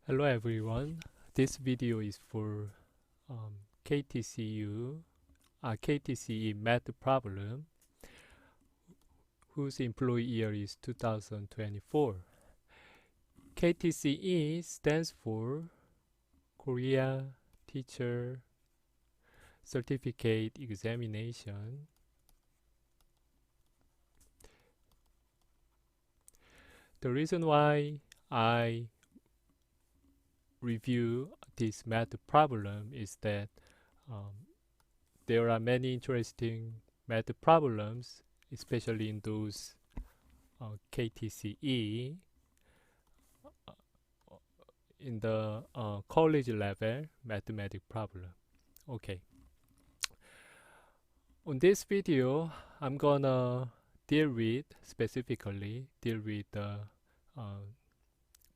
Hello everyone. This video is for KTCU, KTCE math problem whose employee year is 2024. KTCE stands for Korea Teacher Certificate Examination. The reason why I review this math problem is that um, there are many interesting math problems, especially in those KTCE in the college level mathematics problem. Okay. On this video, I'm gonna specifically deal with the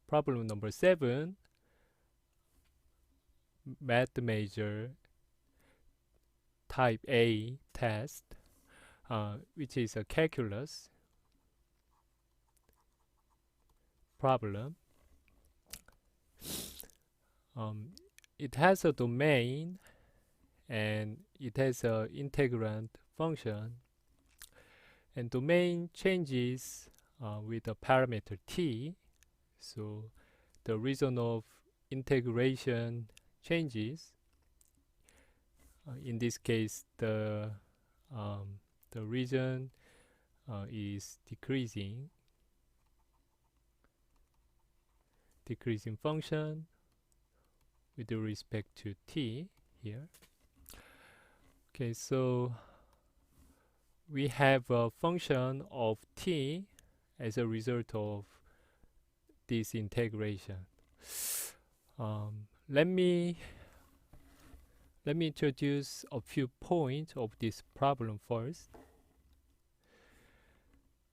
problem number 7, math major type A test, which is a calculus problem. It has a domain and it has a integrand function, and domain changes with a parameter t, so the region of integration changes. In this case, the region is decreasing function with respect to t here. Okay, so we have a function of t as a result of this integration. Let me introduce a few points of this problem first.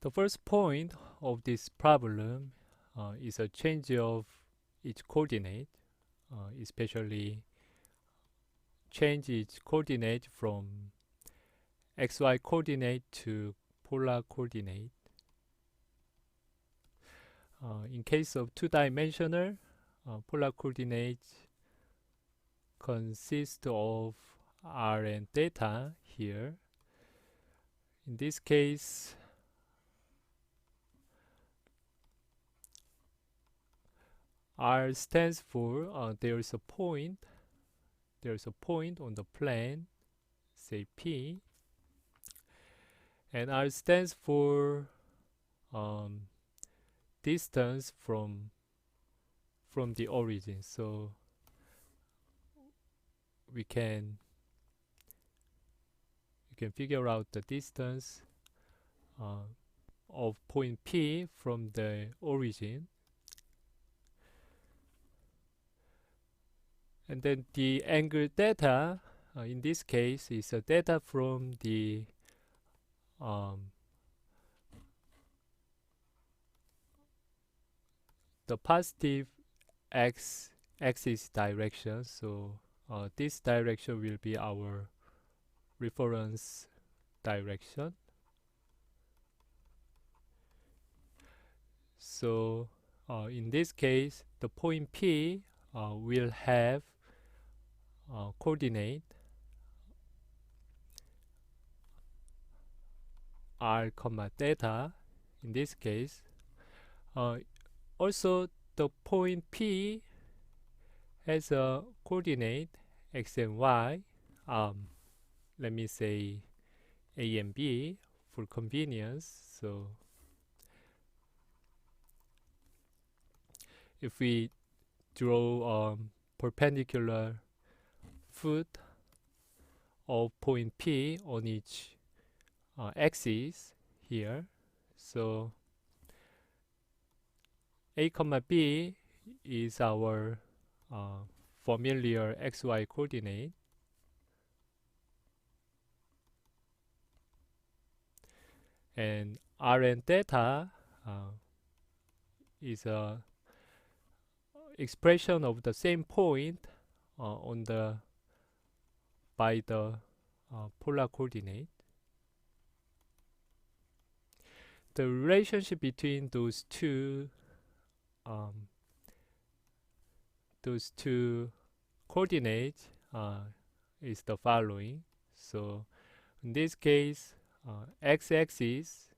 The first point of this problem is a change of its coordinate, especially change its coordinate from xy coordinate to polar coordinate. In case of two-dimensional, polar coordinates consist of r and theta here. In this case, r stands for there's a point on the plane, say P, and r stands for distance from the origin. So we can figure out the distance of point P from the origin, and then the angle theta in this case is a theta from the positive axis direction. So this direction will be our reference direction. So in this case, the point P will have coordinate r comma theta in this case. Also, the point P has a coordinate x and y. Let me say a and b for convenience. So if we draw perpendicular foot of point P on each axis here, so a comma b is our familiar xy coordinate, and r and theta is a expression of the same point by the polar coordinate. The relationship between those two those two coordinates is the following. So in this case, x-axis,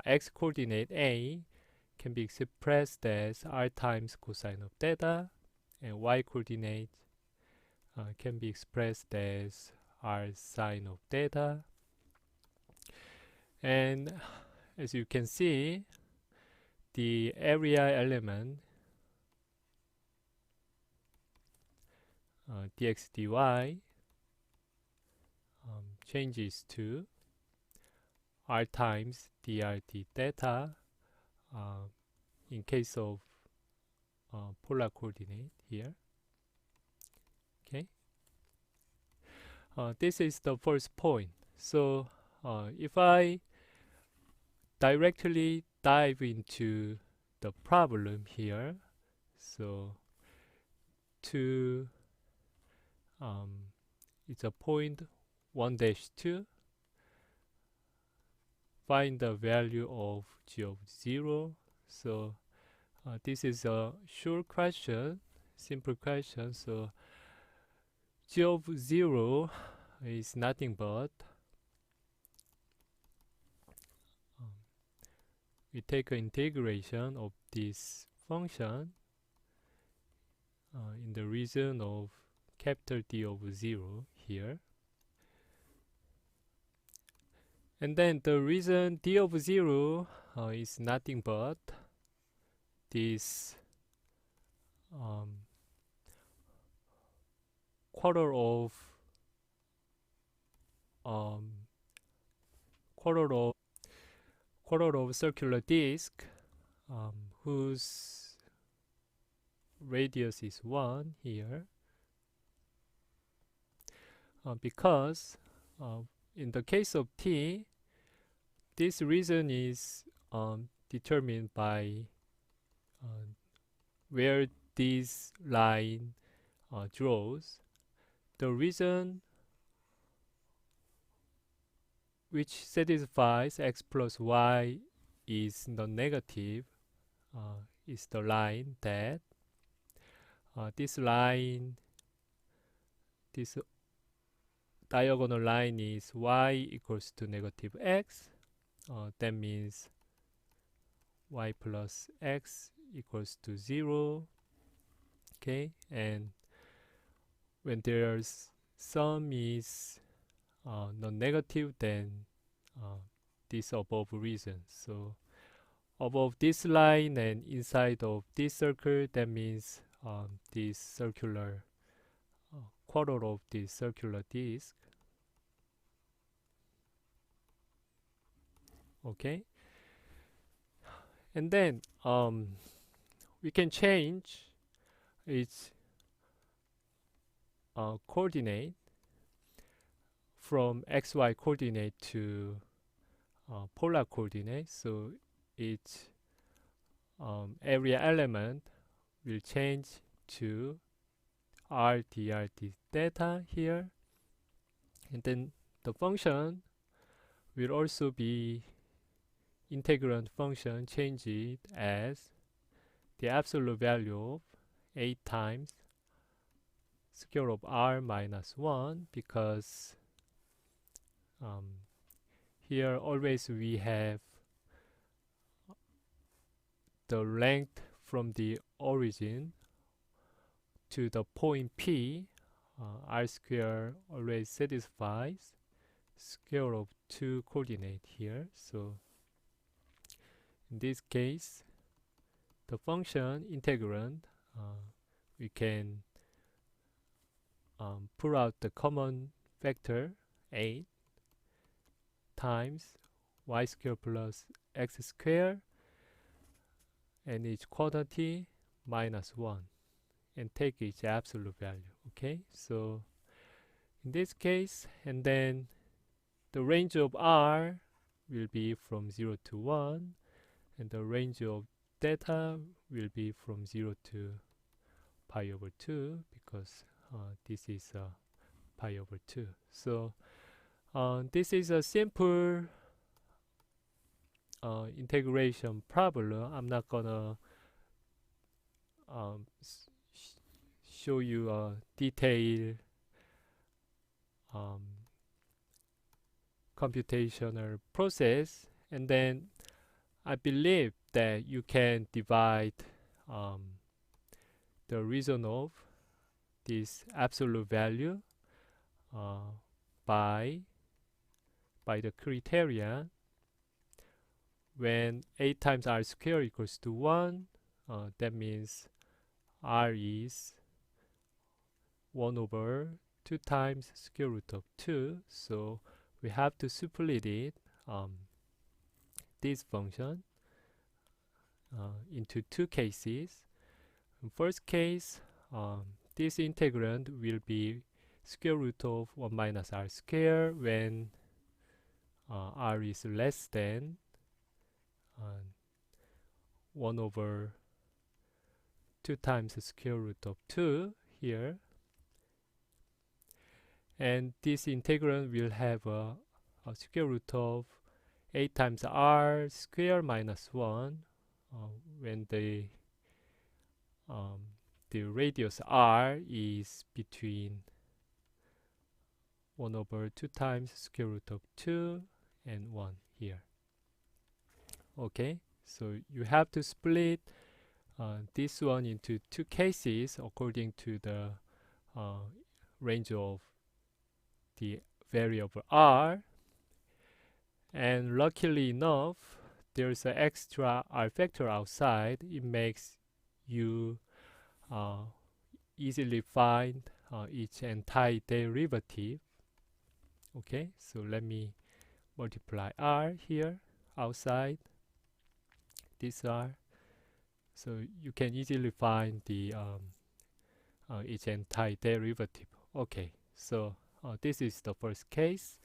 x coordinate A can be expressed as r times cosine of theta, and y coordinate can be expressed as r sine of theta. And as you can see, the area element dx dy changes to r times dr d theta in case of polar coordinate here. Okay, this is the first point. So if I directly dive into the problem here, so it's a point 1 dash 2, find the value of g of 0. So this is a short question, simple question. So g of 0 is nothing but we take an integration of this function in the region of capital D of 0 here. And then the reason D of 0 is nothing but this quarter of circular disk whose radius is 1 here, because in the case of T, this region is determined by where this line draws. The region which satisfies x plus y is non-negative is the line that this diagonal line is y equals to negative x. That means y plus x equals to 0. Okay, and when there's sum is non-negative, then this above region. So above this line and inside of this circle, that means this circular quarter of this circular disk. Okay, and then we can change its coordinate from xy coordinate to polar coordinate. So its area element will change to r dr d theta here, and then the function will also be integrand function, change it as the absolute value of 8 times square root of r minus 1, because here always we have the length from the origin to the point P. R square always satisfies square root of 2 coordinate here. So in this case, the function integrand, we can pull out the common factor 8 times y square plus x square and its quantity minus 1, and take its absolute value. Okay, so in this case, and then the range of r will be from 0 to 1, and the range of theta will be from 0 to pi over 2, because this is pi over 2. So this is a simple integration problem. I'm not gonna show you a detailed computational process, and then I believe that you can divide the reason of this absolute value by the criterion. When a times r squared equals to 1, that means r is 1 over 2 times square root of 2. So we have to split it, this function, into two cases. In first case, this integrand will be square root of 1 minus r squared when r is less than 1 over 2 times the square root of 2 here. And this integrand will have a square root of a times r squared minus 1 when the radius r is between 1 over 2 times square root of 2 and 1 here. Okay, so you have to split this one into two cases according to the range of the variable r. And luckily enough, there's an extra r factor outside. It makes you easily find each antiderivative. Okay, so let me multiply r here outside this r, so you can easily find the each antiderivative. Okay, so this is the first case,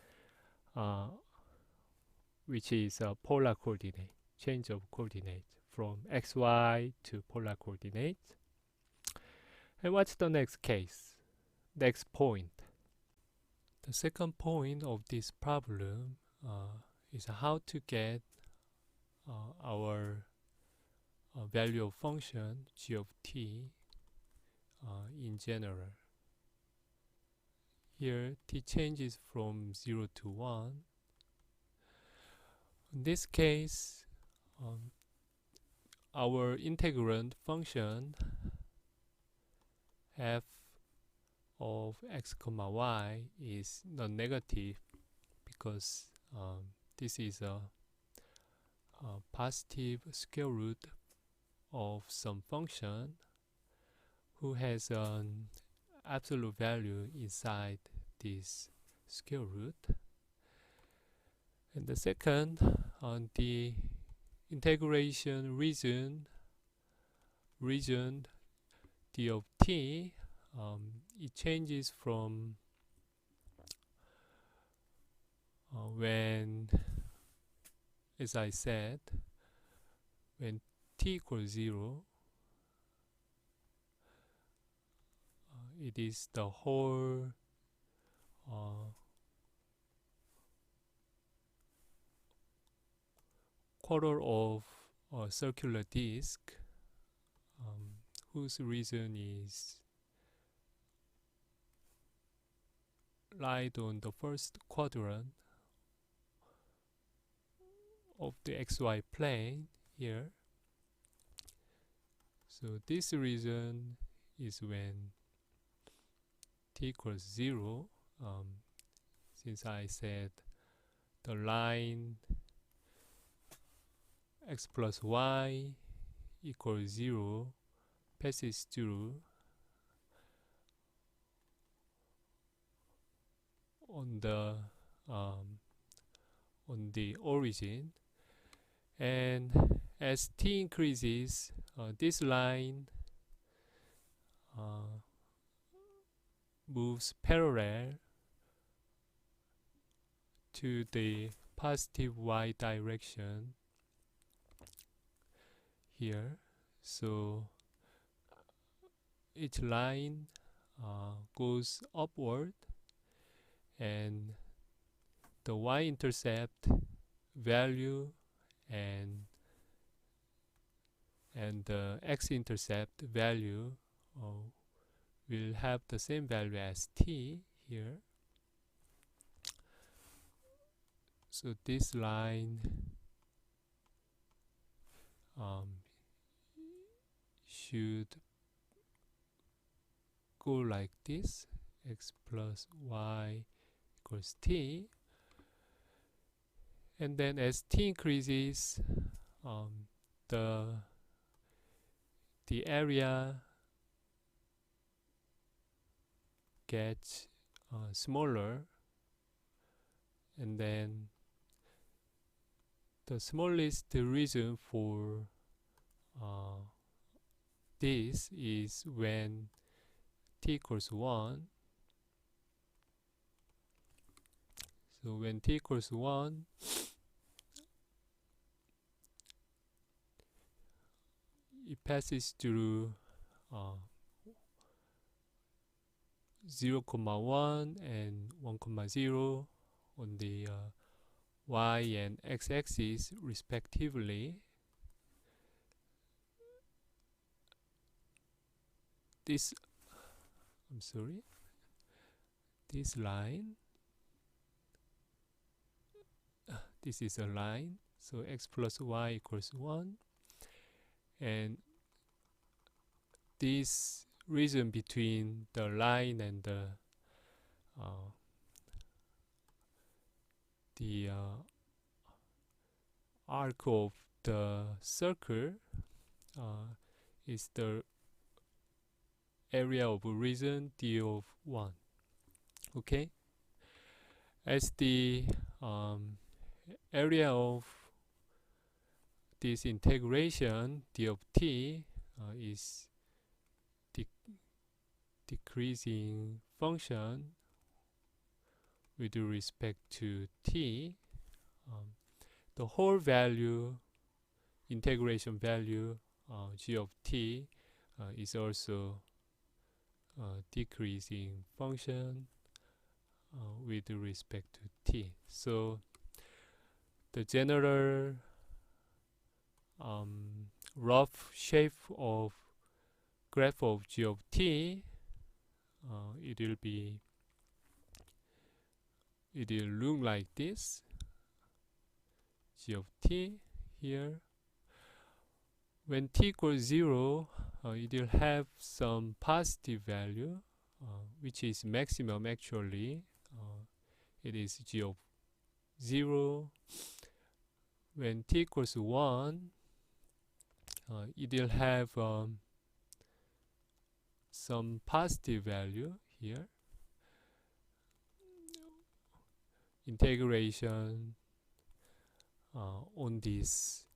which is a polar coordinate, change of coordinate from xy to polar coordinate. And what's the next case? Next point. The second point of this problem is how to get our value of function g of t in general. Here t changes from 0 to 1. In this case, our integrand function f of x comma y is non-negative because this is a positive square root of some function who has an absolute value inside this square root. And the second, on the integration region d of t, it changes from when, as I said, when t equals 0, it is the whole quarter of a circular disk whose region is right on the first quadrant of the xy plane here. So this region is when t equals 0, since I said the line x plus y equals 0 passes through on the origin, and as t increases, this line moves parallel to the positive y direction here. So each line goes upward, and the y-intercept value and the x-intercept value will have the same value as t here. So this line should go like this: x plus y equals t. And then as t increases, the area gets smaller, and then the smallest reason for this is when t equals 1. So when t equals 1, it passes through 0, 1 and 1, 0 on the y and x axis respectively. This line, this is a line, so x plus y equals 1, and this region between the line and the arc of the circle is the area of region d of 1. Okay, as the area of this integration d of t is decreasing function with respect to t, the whole value, integration value g of t is also decreasing function with respect to t. So the general rough shape of graph of g of t, it will look like this: g of t here. When t equals 0, it will have some positive value, which is maximum actually. It is g of 0. When t equals 1, it will have some positive value here. Integration on this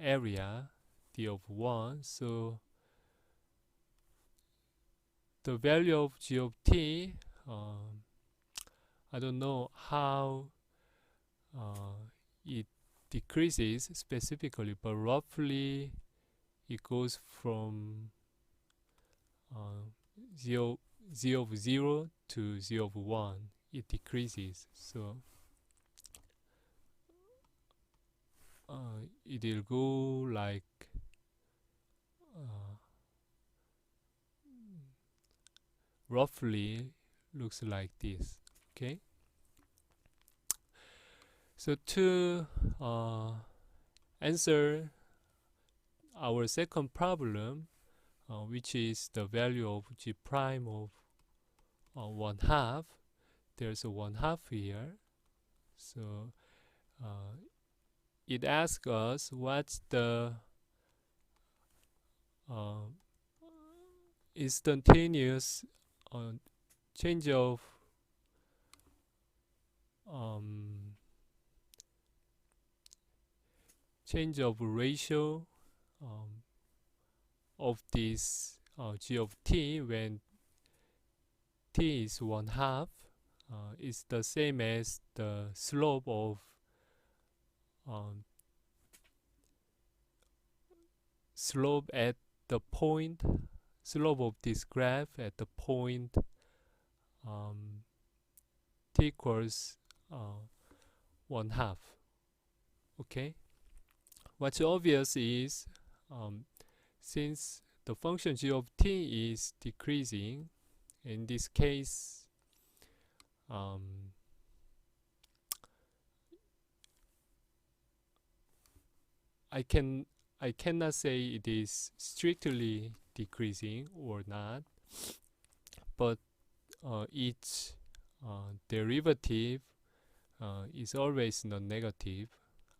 area d of 1. So the value of g of t, I don't know how it decreases specifically, but roughly it goes from 0 of 0 to 0 of 1. It decreases. So it will go like roughly looks like this. Okay, so to answer our second problem, which is the value of g prime of 1/2, there's a 1/2 here. So it asks us what's the instantaneous change of ratio of this g of t when t is 1/2. Is the same as the slope of slope at the point, slope of this graph at the point t equals 1/2. Okay, what's obvious is since the function g of t is decreasing. In this case, I cannot say it is strictly decreasing or not, but each derivative is always non-negative.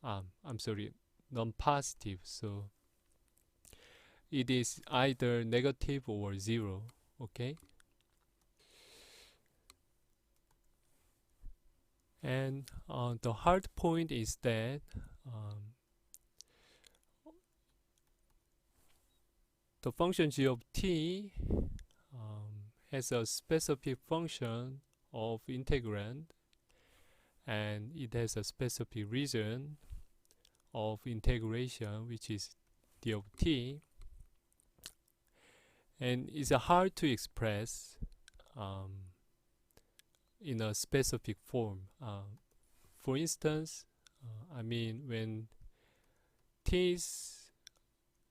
I'm sorry, non-positive. So it is either negative or zero. Okay. And the hard point is that the function g of t has a specific function of integrand, and it has a specific region of integration, which is d of t, and it's hard to express in a specific form. For instance, I mean, when t is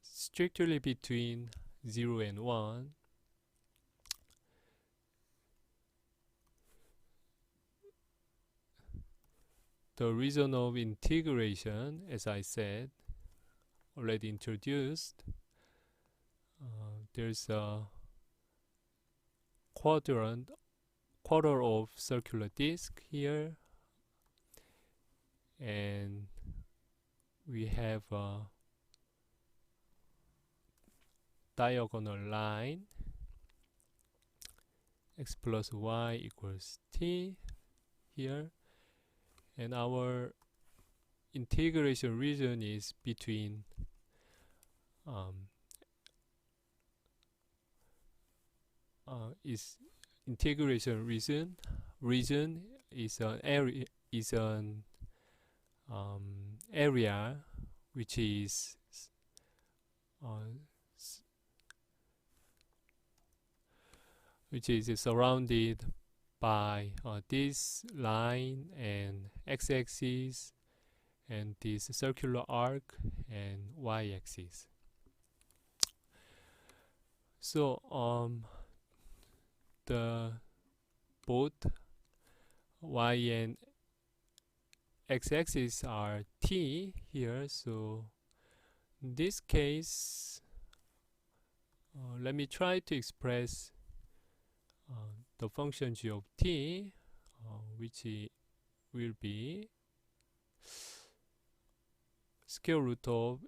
strictly between 0 and 1, the region of integration, as I said, already introduced, there's a quarter of circular disc here, and we have a diagonal line x plus y equals t here, and our integration region is between integration region is an area which is surrounded by this line and x-axis and this circular arc and y-axis. So the both y and x-axis are t here, so in this case let me try to express the function g of t, which will be square root of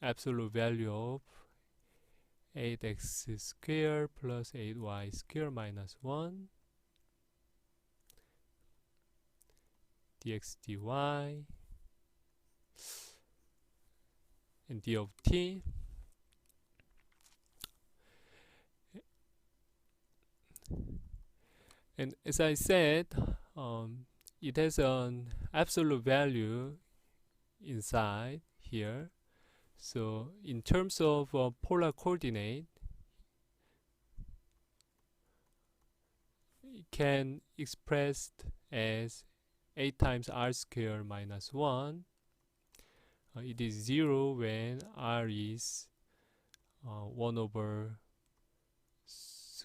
absolute value of 8x squared plus 8y squared minus 1 dx dy and d of t. And as I said, it has an absolute value inside here. So in terms of polar coordinate, it can expressed as 8 times r squared minus 1. It is 0 when r is 1 over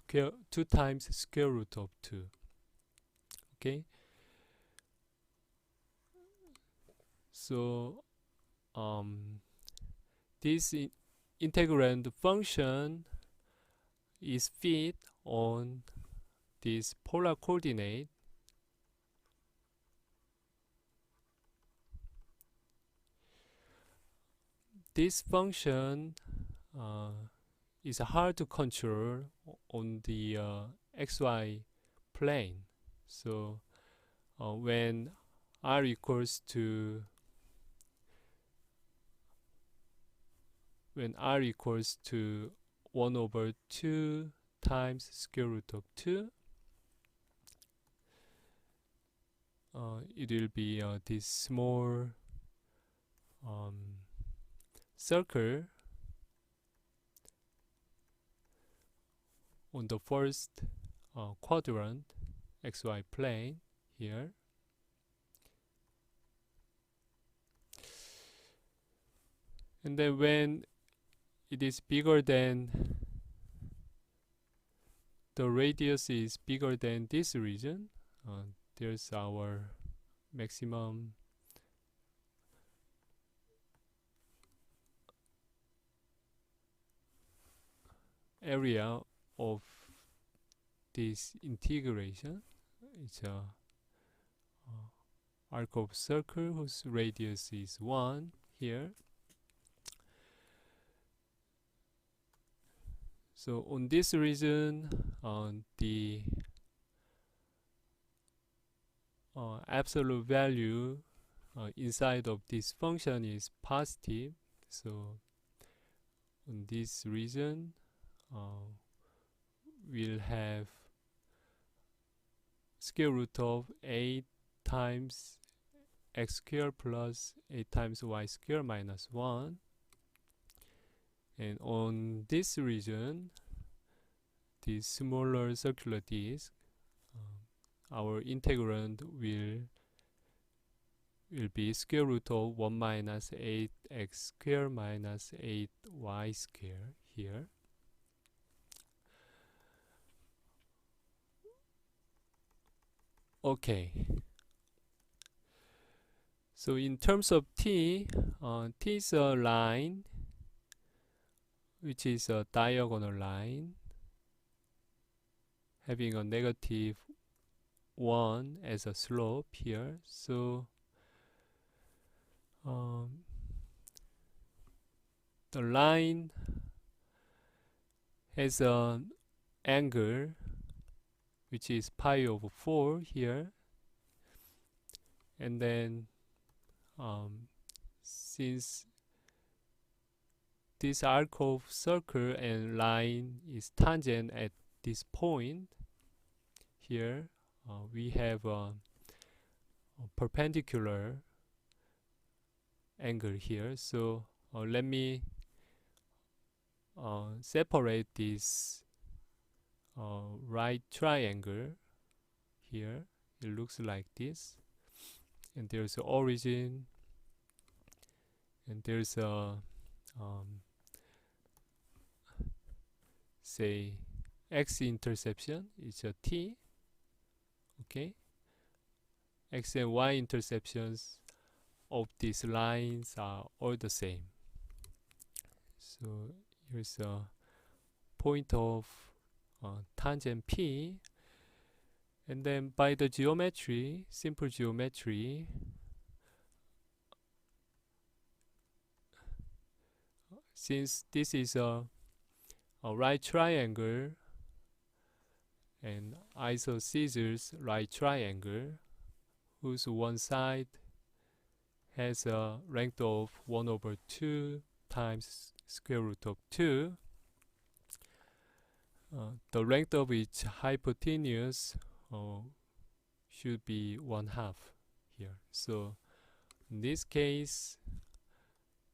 2 times square root of 2. Okay. So this integrand function is fit on this polar coordinate. This function is hard to control on the xy plane. So when r equals to 1 over 2 times square root of 2, it will be this small circle on the first quadrant xy plane here. And then when it is bigger than, the radius is bigger than this region, there's our maximum area of this integration. It's a arc of circle whose radius is 1 here. So on this region, the absolute value inside of this function is positive. So on this region, we'll have square root of 8 times x squared plus 8 times y squared minus 1. And on this region, the smaller circular disk, our integrand will be square root of 1 minus 8x squared minus 8y squared here. Okay. So in terms of t, t is a line which is a diagonal line having a negative 1 as a slope here. So the line has an angle which is pi over 4 here, and then since this arc of circle and line is tangent at this point here, we have a perpendicular angle here. So let me separate this right triangle here. It looks like this, and there's an origin, and there's a say x interception is a t. Okay, x and y interceptions of these lines are all the same. So here's a point of tangent p, and then by the geometry, simple geometry, since this is a right triangle and isosceles right triangle whose one side has a length of 1 over 2 times square root of 2, the length of its hypotenuse should be 1/2 here. So in this case,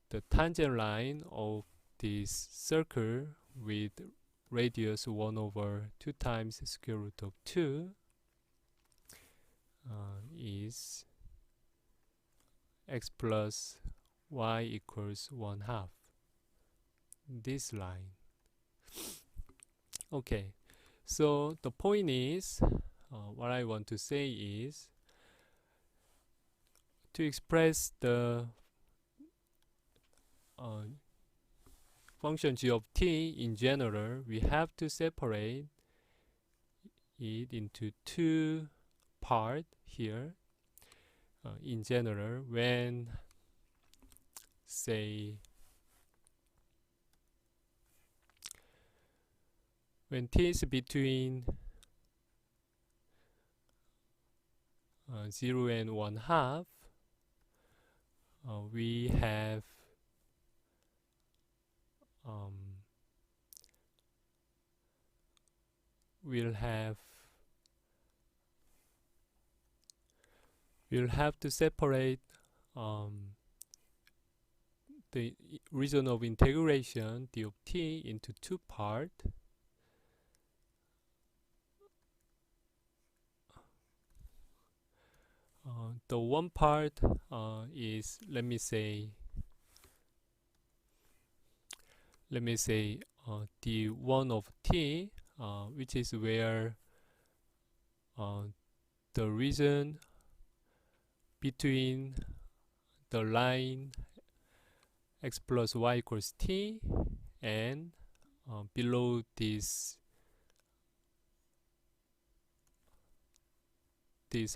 the tangent line of this circle with radius 1 over 2 times square root of 2 is x plus y equals 1/2, this line. Okay, so the point is, what I want to say is, to express the function g of t in general, we have to separate it into two parts here. In general, when say when t is between 0 and 1/2, we have we'll have to separate the region of integration d of t into two parts. The one part is, let me say let me say d1 of t, which is where the region between the line x plus y equals t and below this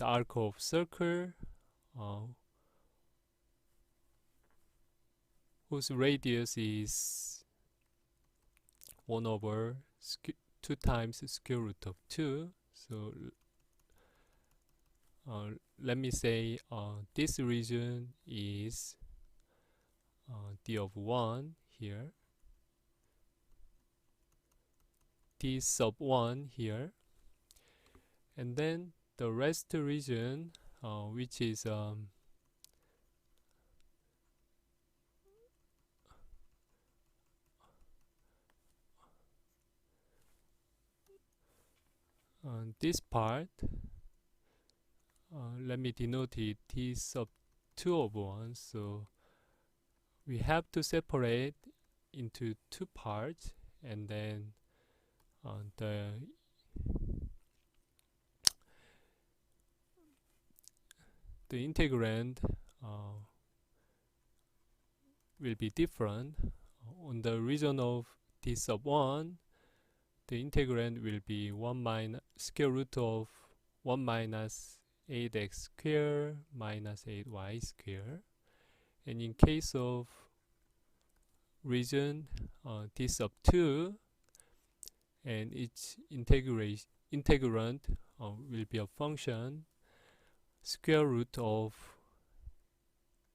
arc of circle whose radius is 1 over 2 times square root of 2. So let me say this region is d of 1 here, d sub 1 here, and then the rest region which is this part, let me denote it t sub 2 of 1. So we have to separate into two parts, and then the integrand will be different. On the region of t sub 1, the integrand will be 1 minus square root of 1 minus 8x squared minus 8y squared. And in case of region t sub 2, and its integrand will be a function square root of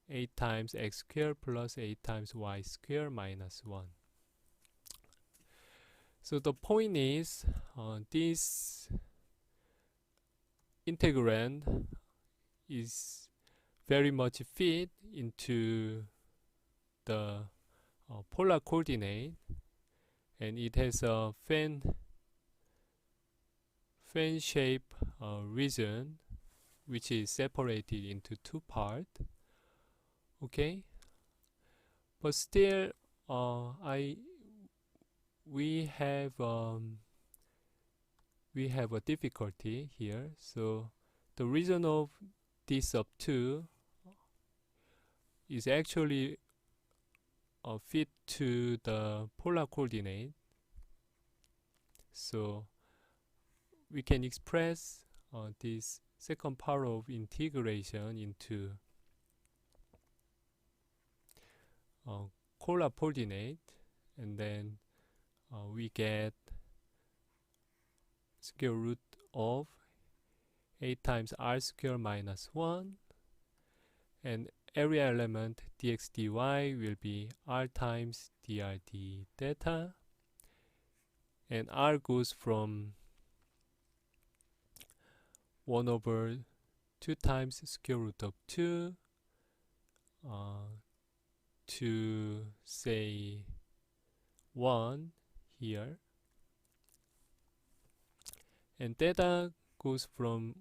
8 times x squared plus 8 times y squared minus 1. So the point is this integrand is very much fit into the polar coordinate, and it has a fan shape region which is separated into two parts. Okay, but still we have a difficulty here. So the region of d sub 2 is actually fit to the polar coordinate. So we can express this second part of integration into polar coordinate, and then we get square root of 8 times r squared minus 1, and area element dx dy will be r times dr d theta, and r goes from 1 over 2 times square root of 2 to say 1 here, and theta goes from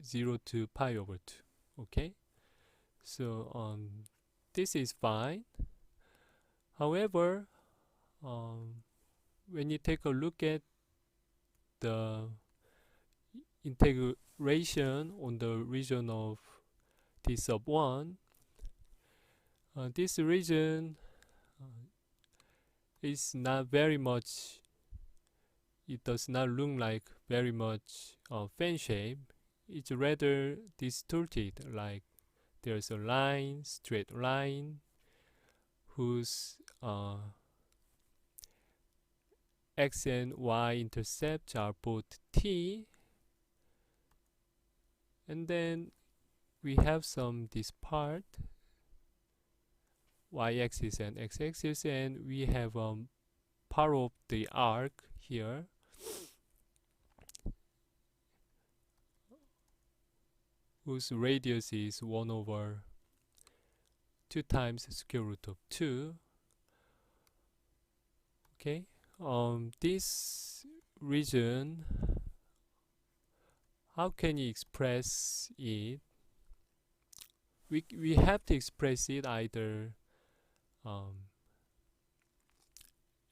0 to pi over 2. Okay, so this is fine. However, when you take a look at the integration on the region of t sub 1, this region is not very much, it does not look like very much fan shape. It's rather distorted, like there's a line, straight line, whose x and y intercepts are both t, and then we have this part y-axis and x-axis, and we have part of the arc here whose radius is 1 over 2 times square root of 2. Okay, this region, how can you express it? We have to express it either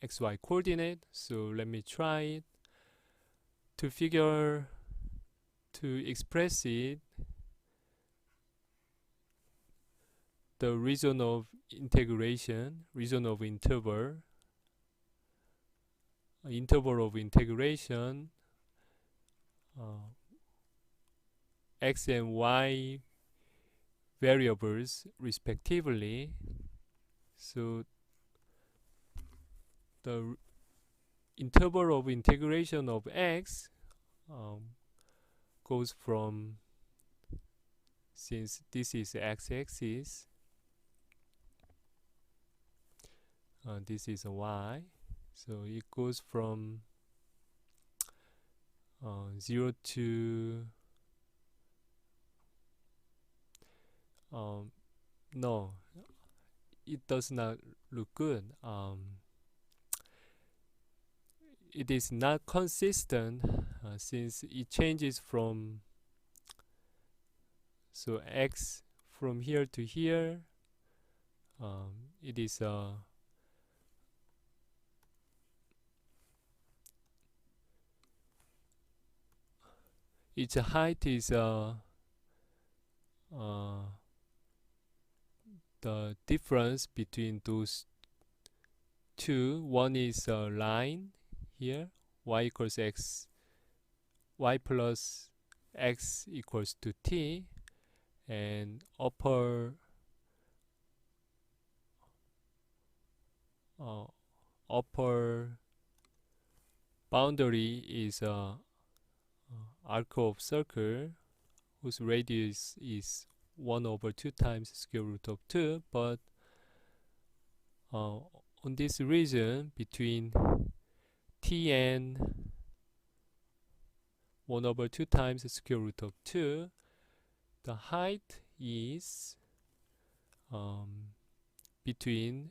xy coordinate. So let me try it to express it, the region of integration, region of interval of integration, x and y variables respectively. So the interval of integration of x goes from, since this is x-axis, this is a y, so it goes from 0 to no, it does not look good. It is not consistent since it changes from, so x from here to here, it is its height is the difference between those two. One is a line here, y equals x, y plus x equals to t, and upper boundary is a arc of circle whose radius is 1 over 2 times square root of 2, but on this region between t and 1 over 2 times square root of 2, the height is between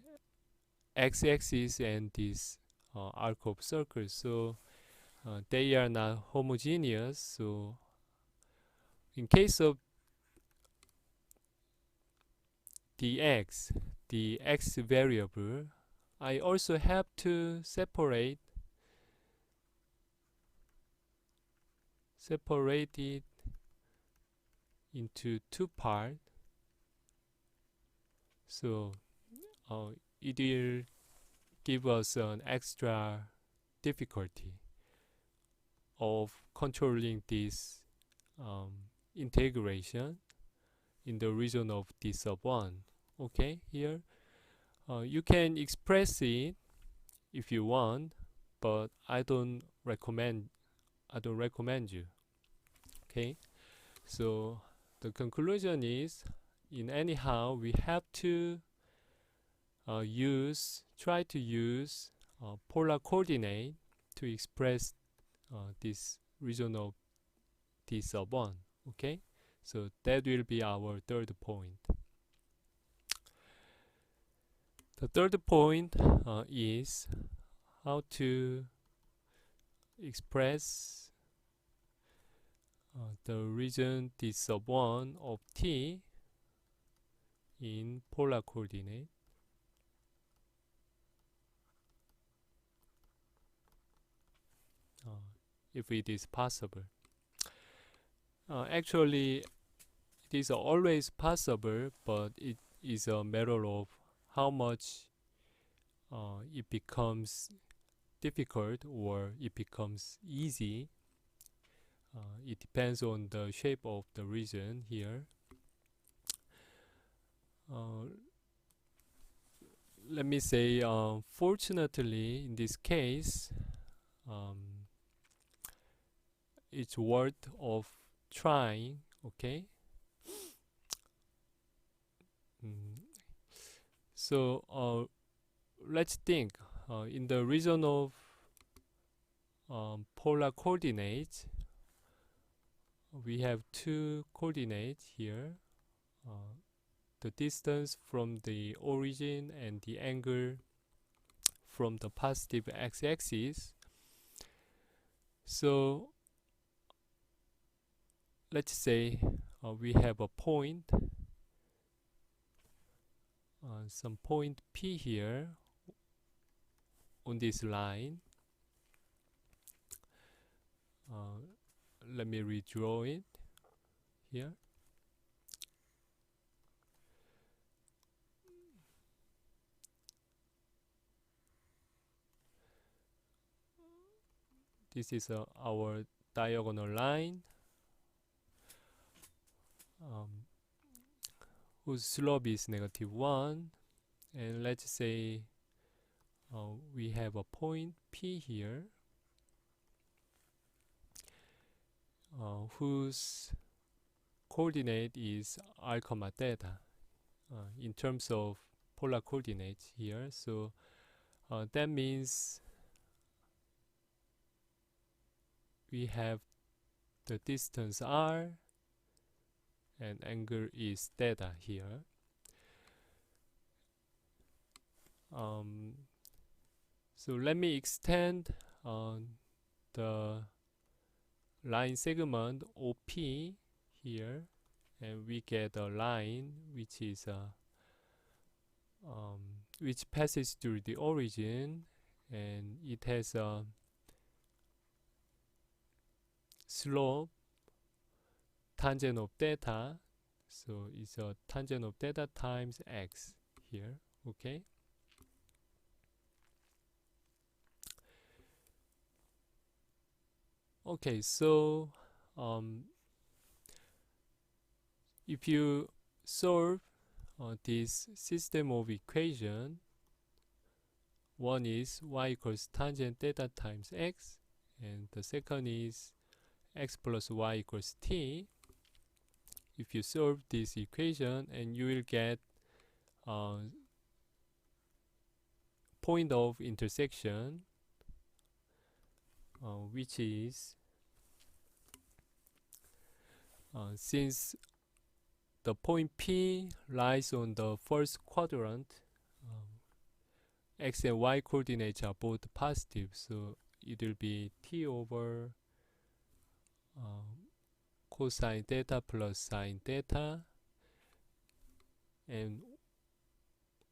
x-axis and this arc of circles, so they are not homogeneous. So in case of the x variable, I also have to separate it into two parts. So it will give us an extra difficulty of controlling this integration in the region of d sub 1. Okay, here you can express it if you want, but I don't recommend you. Okay, so the conclusion is, in anyhow we have to try to use polar coordinate to express this region of d sub 1. Okay, so that will be our third point. The third point is how to express the region d sub 1 of t in polar coordinate. If it is possible. Actually, it is always possible, but it is a matter of how much it becomes difficult or it becomes easy. It depends on the shape of the region here. Let me say, fortunately, in this case, it's worth of trying. Okay. So let's think in the region of polar coordinates. We have two coordinates here, the distance from the origin and the angle from the positive x-axis. So let's say we have a point, some point P here, on this line. Let me redraw it here. This is our diagonal line whose slope is -1, and let's say we have a point P here whose coordinate is r comma theta in terms of polar coordinates here. So that means we have the distance r and angle is theta here. So let me extend the line segment OP here, and we get a line which is which passes through the origin, and it has a slope tangent of theta, so it's a tangent of theta times x here. Okay, okay, so if you solve this system of equation, one is y equals tangent theta times x, and the second is x plus y equals t. If you solve this equation, and you will get point of intersection, which is since the point P lies on the first quadrant, x and y coordinates are both positive, so it will be t over cosine theta plus sine theta, and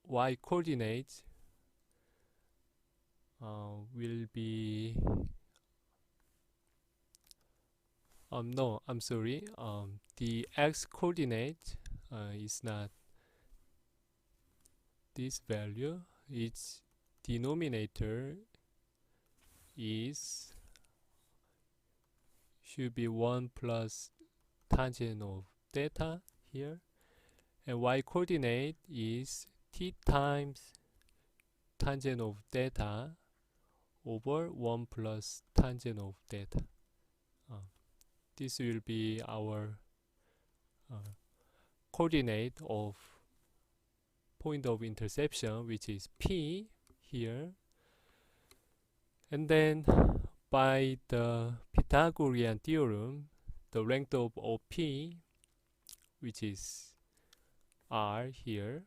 y coordinates will be no, I'm sorry, the x coordinate is not this value. Its denominator should be 1 plus tangent of theta here, and y coordinate is t times tangent of theta over 1 plus tangent of theta. This will be our coordinate of point of interception, which is P here. And then by the Pythagorean theorem, the length of OP, which is R here,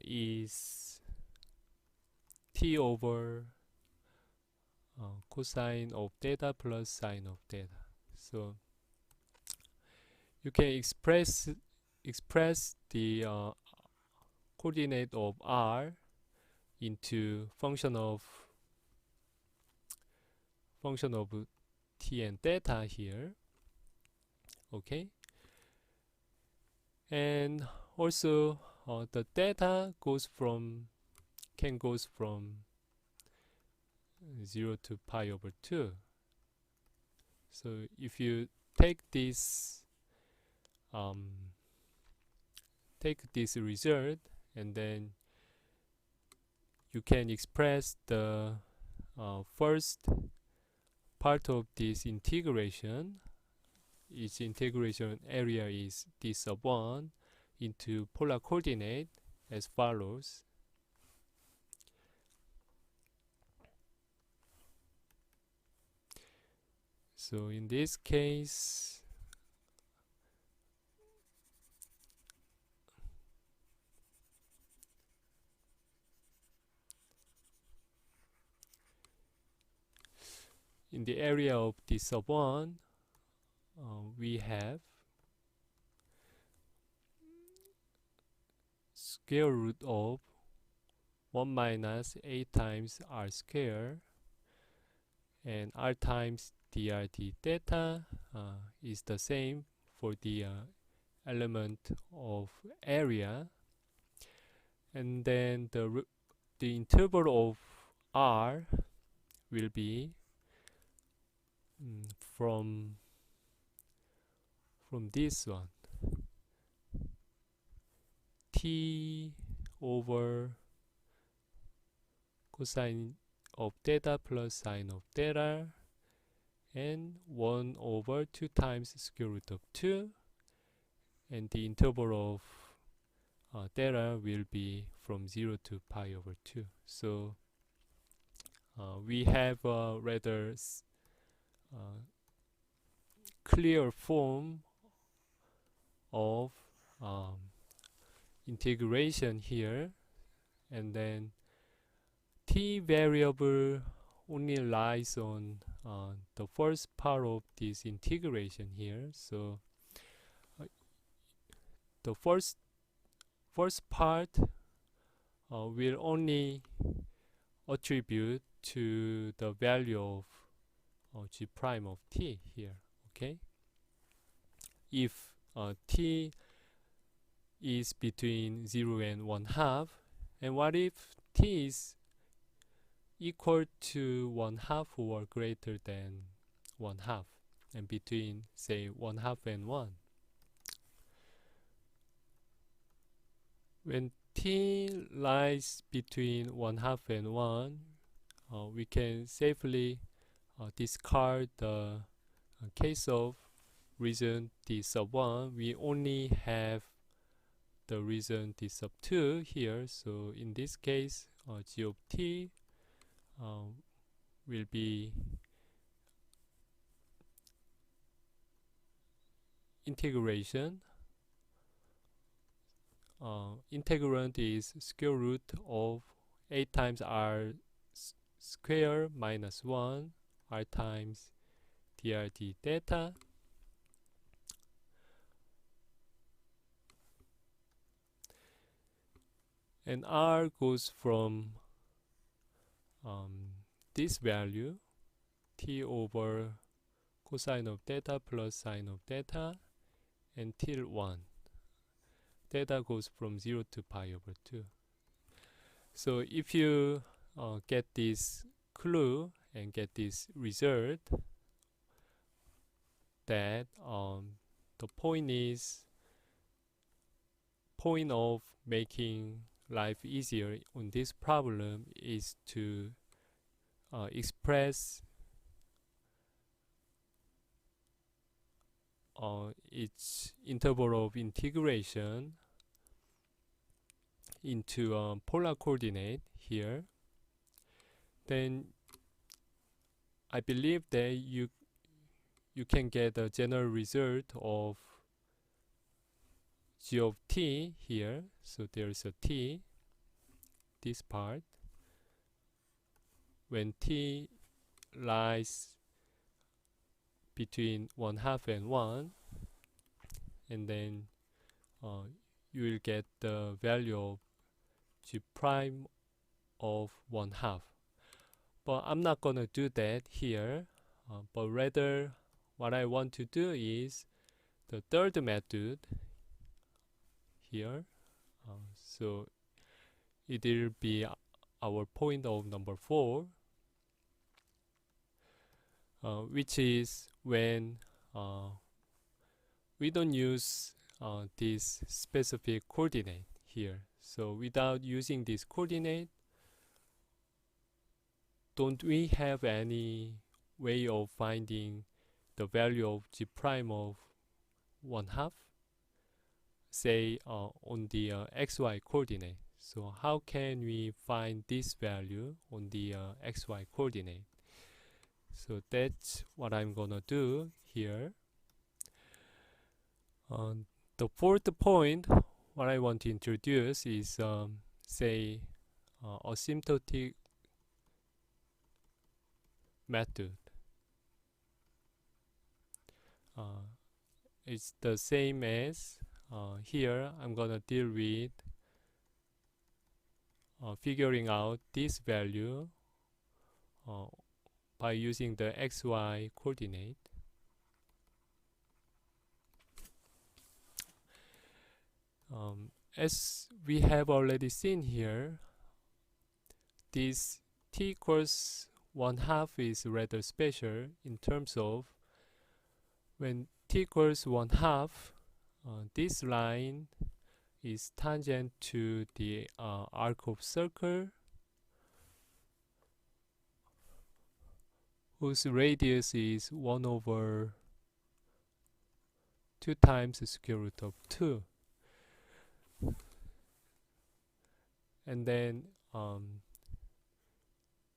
is T over cosine of theta plus sine of theta. So you can express the coordinate of R into function of t and theta here. Okay, and also the theta can goes from 0 to pi over 2. So if you take this result, and then you can express the first part of this integration. Its integration area is d sub 1 into polar coordinate as follows. So in this case, in the area of d sub 1, we have square root of 1 minus a times r square, and r times dr theta is the same for the element of area, and then the interval of r will be from this one, t over cosine of theta plus sine of theta, and 1 over 2 times square root of 2, and the interval of theta will be from 0 to pi over 2. So we have a rather clear form of integration here, and then t variable only lies on the first part of this integration here. So the first part will only attribute to the value of g prime of t here. Okay, if t is between 0 and 1/2, and what if t is equal to 1/2 or greater than 1/2, and between say 1/2 and 1? When t lies between 1/2 and 1, we can safely discard the case of region d sub 1. We only have the region d sub 2 here. So in this case, g of t will be integration. Integrand is square root of a times r square minus 1 r times dr d theta, and r goes from this value, t over cosine of theta plus sine of theta, until 1. Theta goes from 0 to pi over 2. So if you get this clue and get this result, that the point of making life easier on this problem is to express its interval of integration into polar coordinate here. Then I believe that you can get a general result of g of t here. So there is a t, this part, when t lies between 1/2 and 1, and then you will get the value of g prime of 1/2. But I'm not gonna do that here, but rather what I want to do is the third method here. So it will be our point of number 4, which is when we don't use this specific coordinate here. So without using this coordinate, don't we have any way of finding the value of g prime of 1/2, say on the xy coordinate? So how can we find this value on the xy coordinate? So that's what I'm gonna do here. The fourth point, what I want to introduce is say asymptotic method. It's the same as here. I'm gonna deal with figuring out this value by using the xy coordinate. As we have already seen here, this t equals 1/2 is rather special in terms of when t equals 1/2, this line is tangent to the arc of circle whose radius is 1/2 times the square root of 2. And then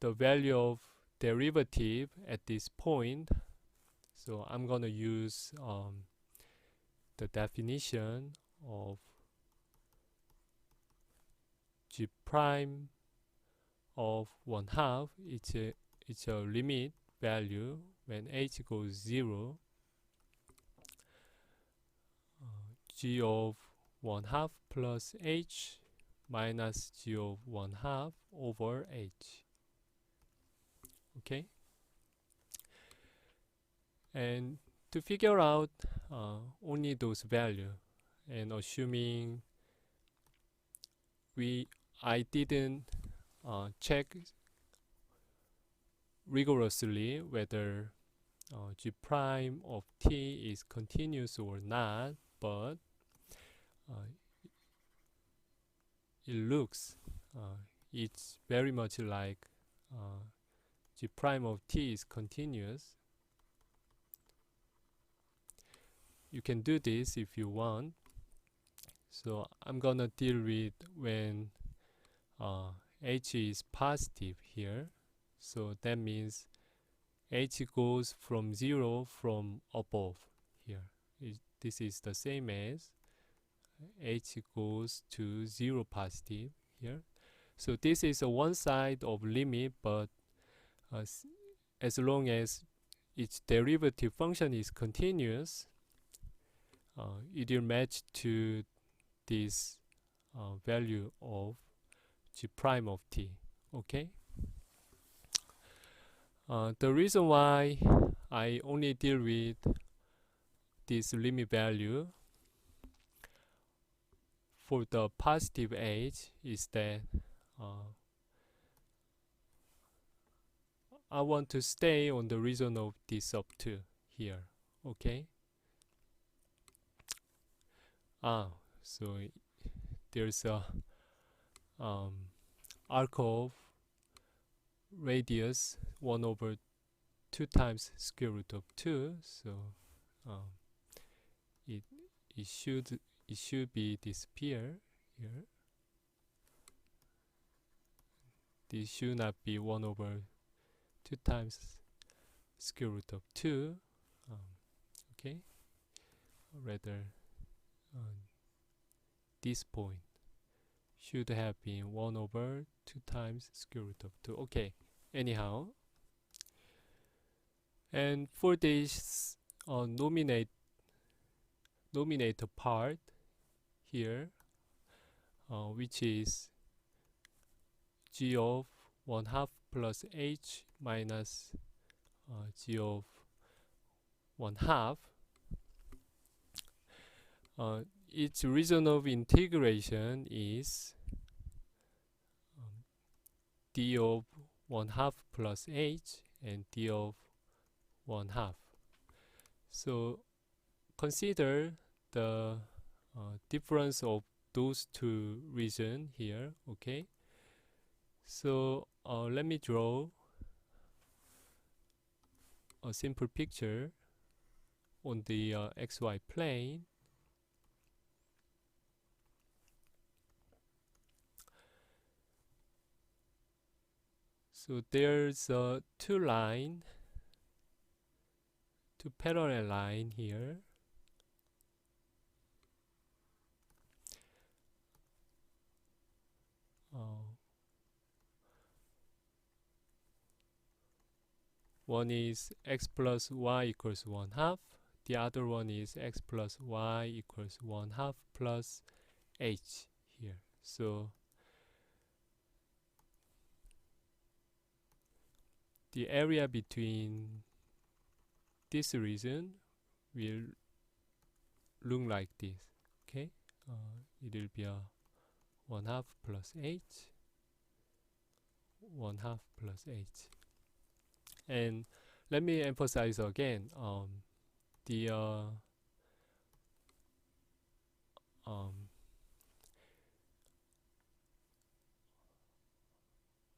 the value of derivative at this point, so I'm gonna use the definition of g prime of 1/2. It's a limit value when h goes 0, g of 1/2 plus h minus g of 1/2 over h. Okay, and to figure out only those values, and assuming I didn't check rigorously whether g prime of t is continuous or not, but it looks it's very much like g prime of t is continuous. You can do this if you want. So I'm gonna deal with when h is positive here. So that means h goes from 0 from above here. This is the same as h goes to 0 positive here. So this is a one side of limit, but as long as its derivative function is continuous, it will match to this value of g prime of t. Okay. The reason why I only deal with this limit value for the positive h is that I want to stay on the reason of this up to here. Okay. So there's a arc of radius 1/2 times square root of 2. So it should be disappear here. This should not be 1/2 times square root of 2. Okay, rather this point should have been 1/2 times square root of 2. Okay, anyhow, and for this nominator part here, which is g of 1/2 plus h minus g of 1/2, its reason of integration is d of 1/2 plus h and d of 1/2. So consider the difference of those two regions here. Okay, so let me draw a simple picture on the xy plane. So there's two parallel line here. One is x plus y equals 1/2. The other one is x plus y equals 1/2 plus h here. So the area between this region will look like this. Okay, it will be a 1/2 plus h, 1/2 plus h. And let me emphasize again, the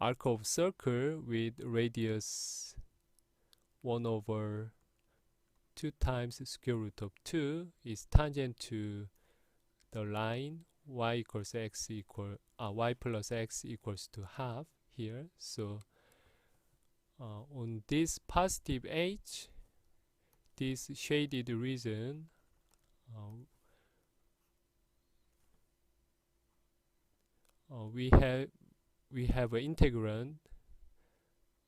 arc of circle with radius 1/2 times square root of 2 is tangent to the line y plus x equals to half here. So on this positive h, this shaded region, we have an integrand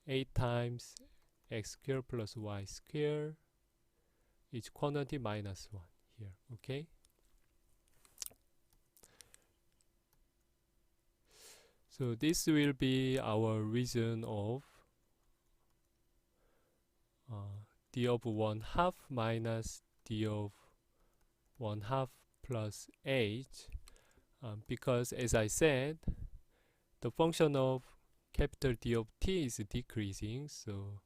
8 times x squared plus y squared is quantity minus 1 here. Okay, so this will be our region of d of 1/2 minus d of 1/2 plus h, because as I said, the function of capital D of t is decreasing. So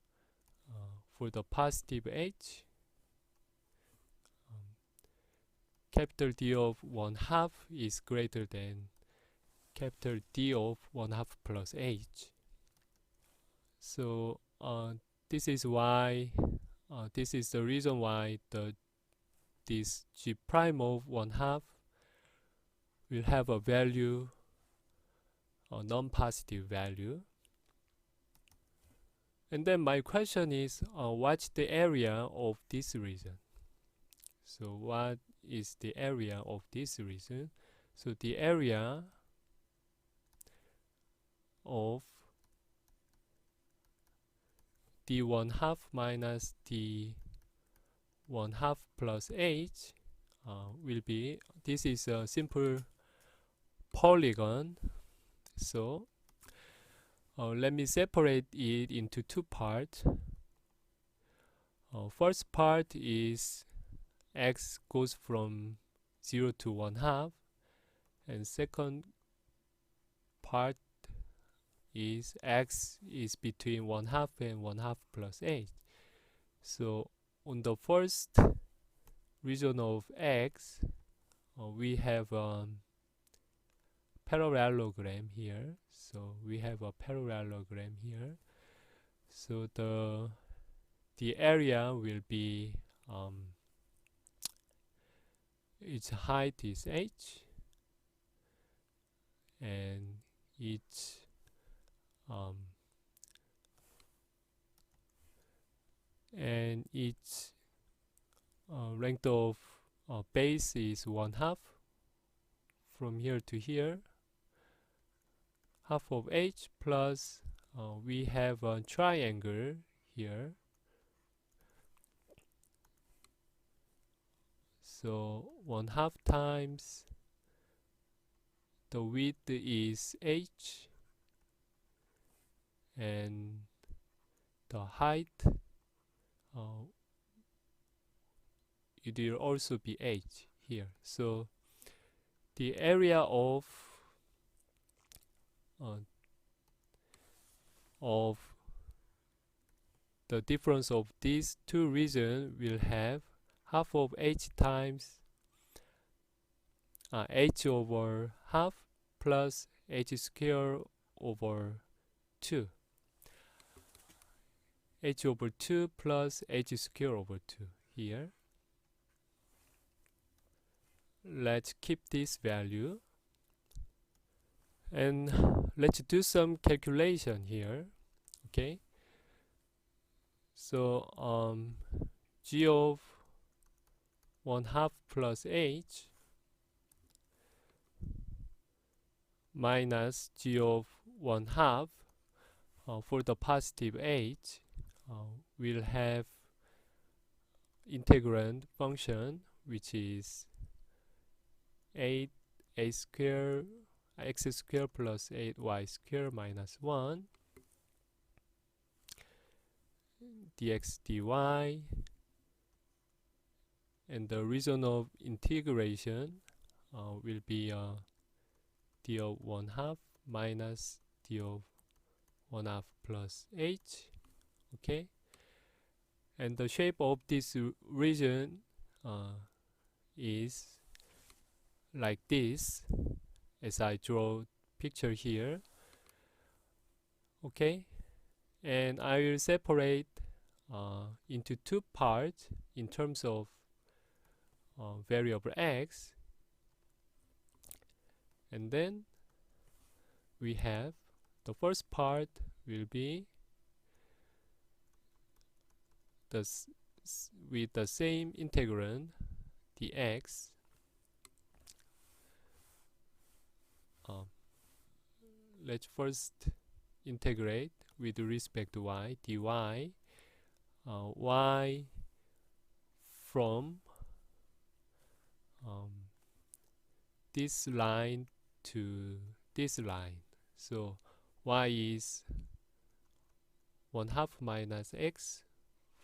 for the positive h, capital D of 1/2 is greater than capital D of 1/2 plus h. So this is why this is the reason why this g prime of 1/2 will have a value, a non-positive value. And then my question is, what's the area of this region? So what is the area of this region? So the area of d 1/2 minus d 1/2 plus h will be, this is a simple polygon. So let me separate it into two parts. First part is x goes from 0 to 1/2, and second part is x is between 1/2 and 1/2 plus h. So on the first region of x, we have parallelogram here. So we have a parallelogram here. So the area will be, its height is h, and its length of base is 1/2 from here to here, half of h plus we have a triangle here. So 1/2 times the width is h, and the height it will also be h here. So the area of the difference of these two regions will have half of h times h over half plus h squared over 2. h over 2 plus h squared over 2 here. Let's keep this value, and let's do some calculation here. Okay, so g of 1/2 plus h minus g of 1/2 for the positive h will have integrand function, which is 8 a squared x squared plus 8y squared minus 1. dx dy, and the region of integration will be d of 1/2 minus d of 1/2 plus h. Okay, and the shape of this region is like this, as I draw picture here. Okay, and I will separate into two parts in terms of variable x, and then we have the first part will be with the same integrand dx. Let's first integrate with respect to y, dy y from this line to this line. So y is 1/2 minus x